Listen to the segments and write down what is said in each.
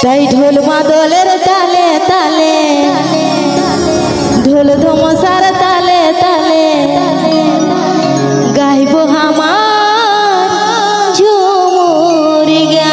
তাই ঢোল মাদলের তালে তালে, ঢোল ধমসার তালে তালে গাইব আমার ঝুমুর গান।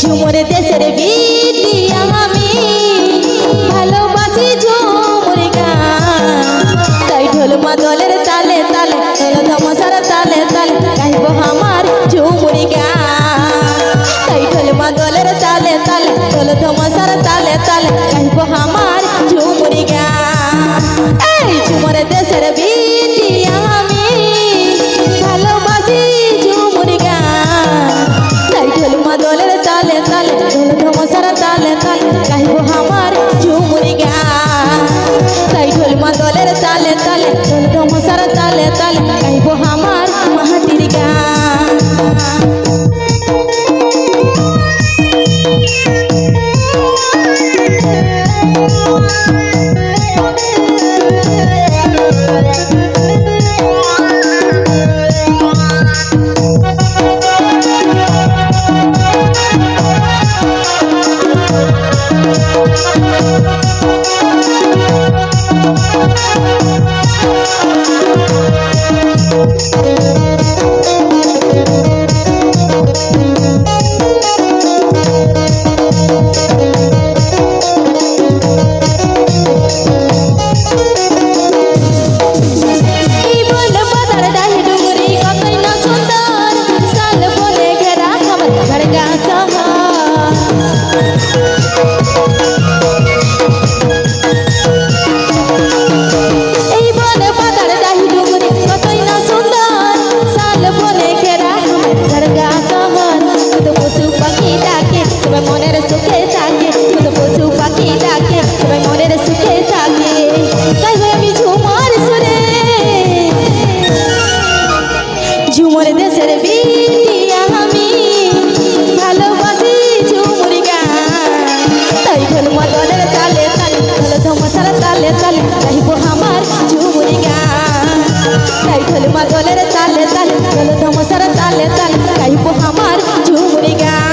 ঝুমুর দেশের গীতি আমি ভালোবাসি ঝুমুর গান। তাই ঢোল মাদলের তালে তালে, ঢোল ধমসার তালে তালে গাইব আমার ঝুমুর গান। তাই ঢোল মাদলের তালে তালে, ঢোল ধমসার তালে তালে গাইব আমার ঝুমুর গান। এই ঝুমুর দেশের গীতি আমি ভালোবাসি ঝুমুর গান। তাই ঢোল মাদলের তালে তালে, ঢোল ধমসার তালে তালে গাইব আমার ঝুমুর গান। তাই ঢোল মাদলের তালে তালে, ঢোল ধমসার তালে তালে গাইব আমার মাহাতির গান। ঝুমুর দেশের গীতি আমি ভালোবাসি ঝুমুর গান। তাই ঢোল মাদলের তালে তালে, ঢোল ধমসার তালে তালে গাইব আমার ঝুমুর গান। তাই ঢোল মাদলের তালে তালে, ঢোল ধমসার তালে তালে গাইব আমার ঝুমুর গান।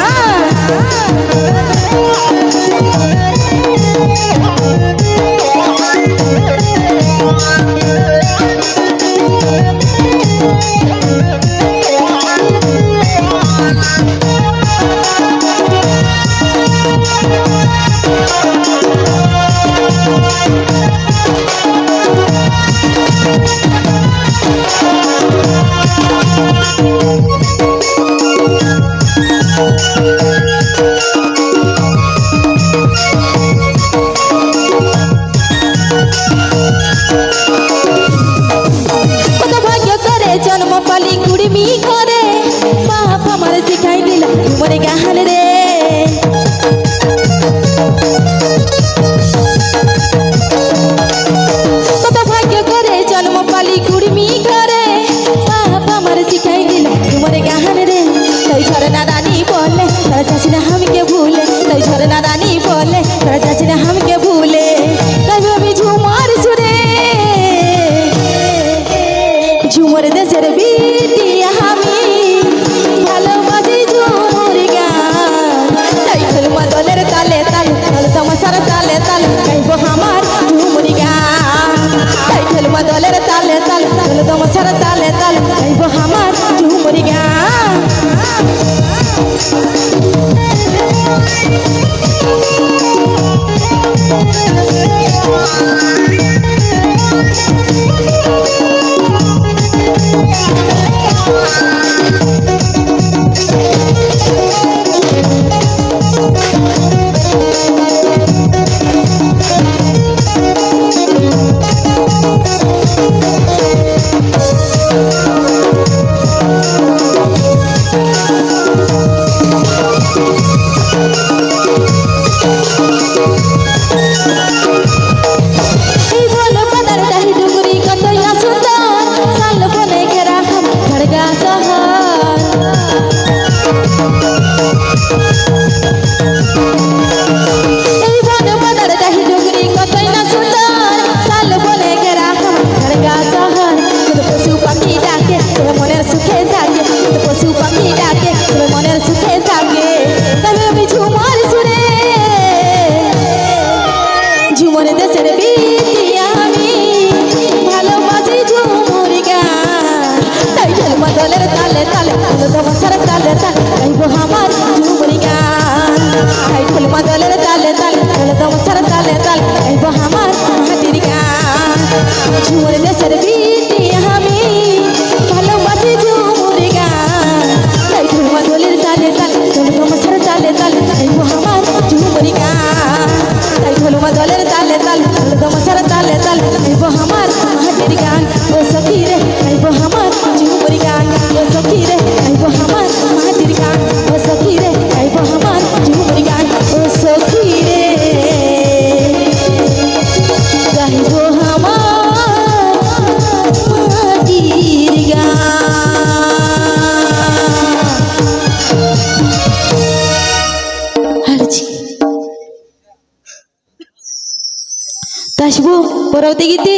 আসবো পরবর্তী গীতে।